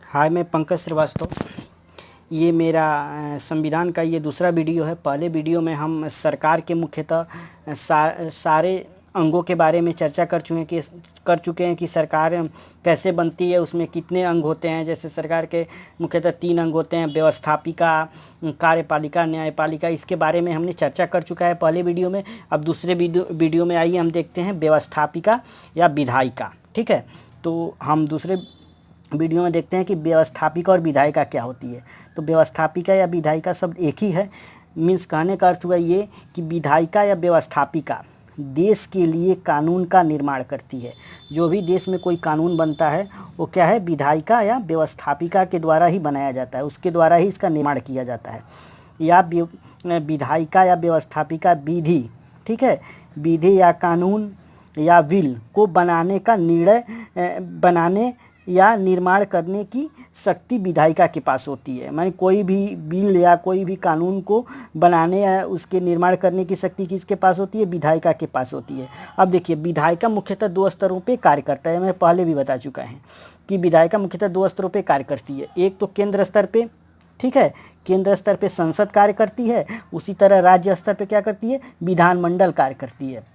हाय, मैं पंकज श्रीवास्तव। ये मेरा संविधान का ये दूसरा वीडियो है। पहले वीडियो में हम सरकार के मुख्यतः सारे अंगों के बारे में चर्चा कर चुके हैं कि सरकार कैसे बनती है, उसमें कितने अंग होते हैं। जैसे सरकार के मुख्यतः 3 अंग होते हैं: व्यवस्थापिका, कार्यपालिका, न्यायपालिका। इसके बारे में हमने चर्चा कर चुका है पहले वीडियो में। अब दूसरे वीडियो में आइए हम देखते हैं व्यवस्थापिका या विधायिका। ठीक है, तो हम दूसरे वीडियो में देखते हैं कि व्यवस्थापिका और विधायिका क्या होती है। तो व्यवस्थापिका या विधायिका शब्द एक ही है। मीन्स कहने का अर्थ हुआ ये कि विधायिका या व्यवस्थापिका देश के लिए कानून का निर्माण करती है। जो भी देश में कोई कानून बनता है वो क्या है, विधायिका या व्यवस्थापिका के द्वारा ही बनाया जाता है, उसके द्वारा ही इसका निर्माण किया जाता है। या विधायिका या व्यवस्थापिका विधि, ठीक है, विधि या कानून या बिल को बनाने का बनाने या निर्माण करने की शक्ति विधायिका के पास होती है। माने कोई भी बिल या कोई भी कानून को बनाने या उसके निर्माण करने की शक्ति किसके पास होती है, विधायिका के पास होती है। अब देखिए, विधायिका मुख्यतः 2 स्तरों पे कार्य करता है। मैं पहले भी बता चुका है कि विधायिका मुख्यतः 2 स्तरों पे कार्य करती है। एक तो केंद्र स्तर पे, ठीक है, केंद्र स्तर पे संसद कार्य करती है। उसी तरह राज्य स्तर पे क्या करती है, विधानमंडल कार्य करती है।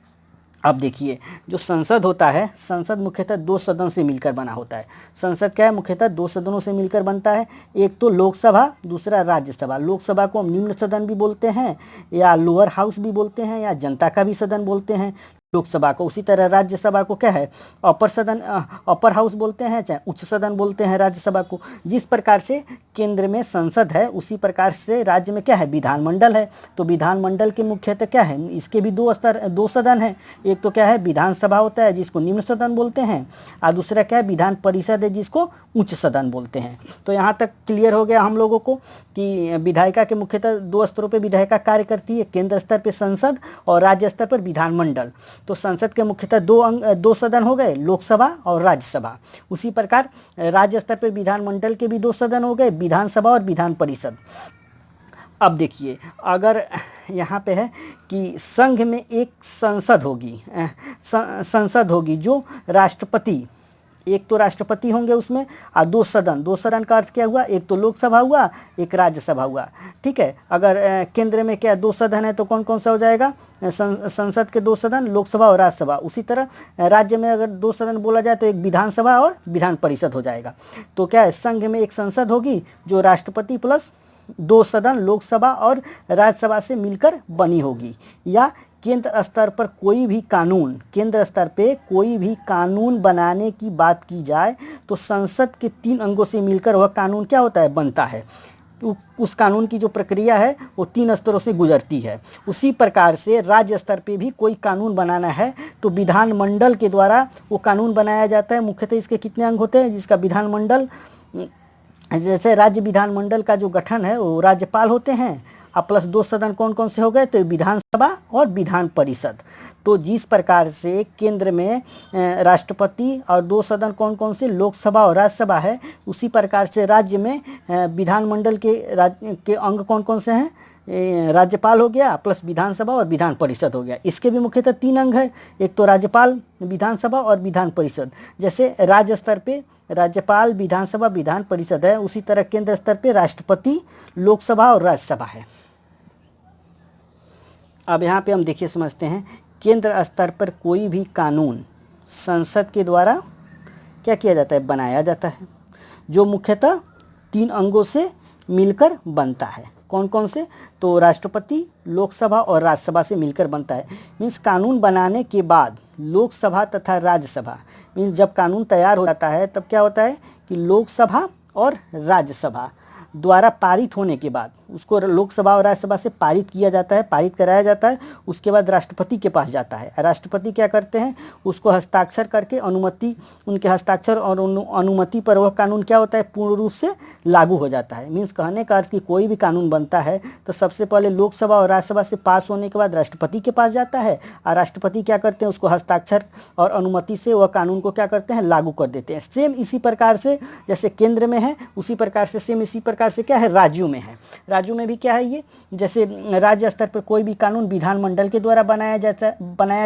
अब देखिए, जो संसद होता है, संसद मुख्यतः 2 सदन से मिलकर बना होता है। संसद क्या है, मुख्यतः 2 सदनों से मिलकर बनता है। एक तो लोकसभा, दूसरा राज्यसभा। लोकसभा को हम निम्न सदन भी बोलते हैं या लोअर हाउस भी बोलते हैं या जनता का भी सदन बोलते हैं लोकसभा को। उसी तरह राज्यसभा को क्या है, अपर हाउस बोलते हैं, चाहे उच्च सदन बोलते हैं राज्यसभा को। जिस प्रकार से केंद्र में संसद है, उसी प्रकार से राज्य में क्या है, विधानमंडल है। तो विधानमंडल के मुख्यतः क्या है, इसके भी 2 सदन हैं। एक तो क्या है, विधानसभा होता है जिसको निम्न सदन बोलते हैं, और दूसरा क्या है, विधान परिषद है जिसको उच्च सदन बोलते हैं। तो यहाँ तक क्लियर हो गया हम लोगों को कि विधायिका के मुख्यतः 2 स्तरों पर विधायिका कार्य करती है। केंद्र स्तर पर संसद और राज्य स्तर पर विधानमंडल। तो संसद के मुख्यतः 2 सदन हो गए, लोकसभा और राज्यसभा। उसी प्रकार राज्य स्तर पर विधानमंडल के भी 2 सदन हो गए, विधानसभा और विधान परिषद। अब देखिए, अगर यहाँ पे है कि संघ में एक संसद होगी जो राष्ट्रपति, एक तो राष्ट्रपति होंगे उसमें, और 2 सदन का अर्थ क्या हुआ, एक तो लोकसभा हुआ, एक राज्यसभा हुआ। ठीक है, अगर केंद्र में क्या 2 सदन है तो कौन कौन सा हो जाएगा, संसद के 2 सदन, लोकसभा और राज्यसभा। उसी तरह राज्य में अगर 2 सदन बोला जाए तो एक विधानसभा और विधान परिषद हो जाएगा। तो क्या है, संघ में एक संसद होगी जो राष्ट्रपति प्लस 2 सदन लोकसभा और राज्यसभा से मिलकर बनी होगी। या केंद्र स्तर पर कोई भी कानून, केंद्र स्तर पे कोई भी कानून बनाने की बात की जाए तो संसद के 3 अंगों से मिलकर वह कानून क्या होता है, बनता है। उस कानून की जो प्रक्रिया है वो 3 स्तरों से गुजरती है। उसी प्रकार से राज्य स्तर पे भी कोई कानून बनाना है तो विधानमंडल के द्वारा वो कानून बनाया जाता है। मुख्यतः इसके कितने अंग होते हैं, जिसका विधानमंडल, जैसे राज्य विधानमंडल का जो गठन है वो राज्यपाल होते हैं, और प्लस 2 सदन कौन कौन से हो गए, तो विधानसभा और विधान परिषद। तो जिस प्रकार से केंद्र में राष्ट्रपति और 2 सदन कौन कौन से, लोकसभा और राज्यसभा है, उसी प्रकार से राज्य में विधानमंडल के अंग कौन कौन से हैं, राज्यपाल हो गया प्लस विधानसभा और विधान परिषद हो गया। इसके भी मुख्यतः 3 अंग है, एक तो राज्यपाल, विधानसभा और विधान परिषद। जैसे राज्य स्तर पे राज्यपाल, विधानसभा, विधान परिषद है, उसी तरह केंद्र स्तर पे राष्ट्रपति, लोकसभा और राज्यसभा है। अब यहाँ पे हम देखिए समझते हैं, केंद्र स्तर पर कोई भी कानून संसद के द्वारा क्या किया जाता है, बनाया जाता है, जो मुख्यतः 3 अंगों से मिलकर बनता है। कौन कौन से, तो राष्ट्रपति, लोकसभा और राज्यसभा से मिलकर बनता है। मीन्स कानून बनाने के बाद लोकसभा तथा राज्यसभा, मीन्स जब कानून तैयार हो जाता है तब क्या होता है कि लोकसभा और राज्यसभा द्वारा पारित होने के बाद उसको लोकसभा और राज्यसभा से पारित किया जाता है, पारित कराया जाता है। उसके बाद राष्ट्रपति के पास जाता है। राष्ट्रपति क्या करते हैं, उसको हस्ताक्षर करके अनुमति, उनके हस्ताक्षर और अनुमति पर वह कानून क्या होता है, पूर्ण रूप से लागू हो जाता है। मीन्स कहने का अर्थ कि कोई भी कानून बनता है तो सबसे पहले लोकसभा और राज्यसभा से पास होने के बाद राष्ट्रपति के पास जाता है, और राष्ट्रपति क्या करते हैं, उसको हस्ताक्षर और अनुमति से वह कानून को क्या करते हैं, लागू कर देते हैं। सेम इसी प्रकार से जैसे केंद्र में है, उसी प्रकार से सेम इसी प्रकार प्रकार से क्या है, राज्यों में है। राज्यों में भी क्या है ये, जैसे राज्य स्तर पर कोई भी कानून विधानमंडल के द्वारा बनाया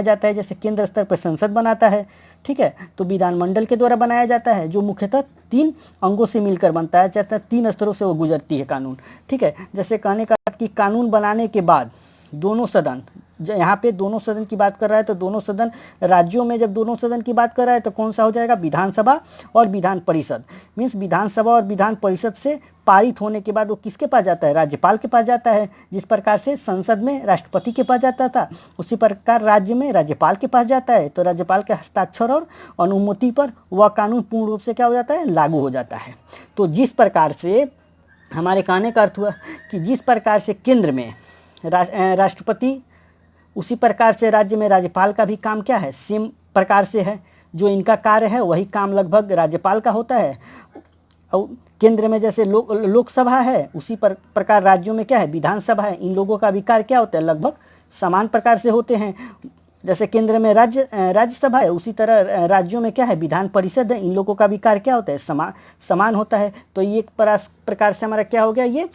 जाता है, जैसे केंद्र स्तर पर संसद बनाता है, ठीक है, तो विधानमंडल के द्वारा बनाया जाता है, जो मुख्यतः 3 अंगों से मिलकर बनता है, चाहे 3 स्तरों से वो गुजरती है कानून, ठीक है। जैसे कहने का कि कानून बनाने के बाद दोनों सदन, यहाँ पे दोनों सदन की बात कर रहा है तो दोनों सदन, राज्यों में जब दोनों सदन की बात कर रहा है तो कौन सा हो जाएगा, विधानसभा और विधान परिषद। मीन्स विधानसभा और विधान परिषद से पारित होने के बाद वो किसके पास जाता है, राज्यपाल के पास जाता है। जिस प्रकार से संसद में राष्ट्रपति के पास जाता था, उसी प्रकार राज्य में राज्यपाल के पास जाता है। तो राज्यपाल के हस्ताक्षर और अनुमति पर वह कानून पूर्ण रूप से क्या हो जाता है, लागू हो जाता है। तो जिस प्रकार से हमारे कहने का अर्थ हुआ कि जिस प्रकार से केंद्र में राष्ट्रपति, उसी प्रकार से राज्य में राज्यपाल का भी काम क्या है, सेम प्रकार से है। जो इनका कार्य है वही काम लगभग राज्यपाल का होता है। और केंद्र में जैसे लोकसभा है, उसी प्रकार राज्यों में क्या है, विधानसभा है। इन लोगों का भी कार्य क्या होता है, लगभग समान प्रकार से होते हैं। जैसे केंद्र में राज्यसभा है, उसी तरह राज्यों में क्या है, विधान परिषद है। इन लोगों का भी कार्य क्या होता है, समान होता है। तो ये एक प्रकार से हमारा क्या हो गया, ये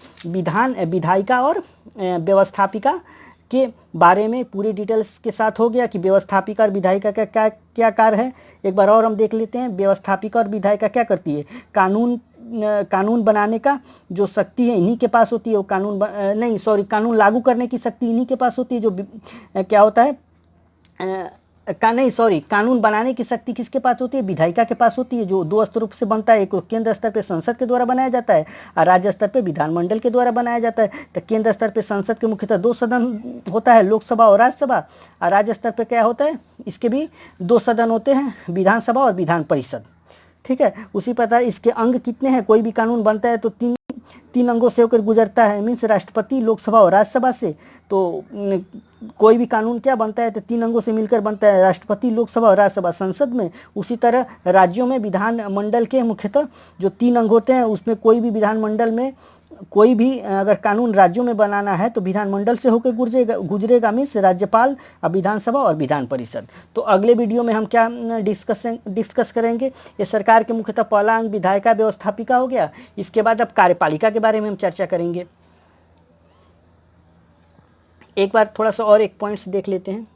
विधायिका और व्यवस्थापिका के बारे में पूरी डिटेल्स के साथ हो गया कि व्यवस्थापिका और विधायिका का क्या कार्य है। एक बार और हम देख लेते हैं, व्यवस्थापिका और विधायिका क्या करती है, कानून बनाने का जो शक्ति है इन्हीं के पास होती है। वो कानून लागू करने की शक्ति इन्हीं के पास होती है। जो क्या होता है, कानून बनाने की शक्ति किसके पास होती है, विधायिका के पास होती है, जो 2 स्तरों से बनता है। एक केंद्र स्तर पे संसद के द्वारा बनाया जाता है और राज्य स्तर पे विधानमंडल के द्वारा बनाया जाता है। तो केंद्र स्तर पे संसद के मुख्यतः 2 सदन होता है, लोकसभा और राज्यसभा। और राज्य स्तर पे क्या होता है, इसके भी 2 सदन होते हैं, विधानसभा और विधान परिषद, ठीक है। उसी प्रकार इसके अंग कितने हैं, कोई भी कानून बनता है तो 3 अंगों से होकर गुजरता है। मीन्स राष्ट्रपति, लोकसभा और राज्यसभा से। तो कोई भी कानून क्या बनता है तो 3 अंगों से मिलकर बनता है, राष्ट्रपति, लोकसभा और राज्यसभा। संसद में उसी तरह राज्यों में विधानमंडल के मुख्यतः जो 3 अंग होते हैं, उसमें कोई भी विधानमंडल में कोई भी अगर कानून राज्यों में बनाना है तो विधानमंडल से होकर गुजरेगा। मीन्स राज्यपाल, विधानसभा और विधान परिषद। तो अगले वीडियो में हम क्या डिस्कस करेंगे, ये सरकार के मुख्यतः पहला अंग विधायिका व्यवस्थापिका हो गया। इसके बाद अब कार्यपालिका के बारे में हम चर्चा करेंगे। एक बार थोड़ा सा और एक पॉइंट्स देख लेते हैं।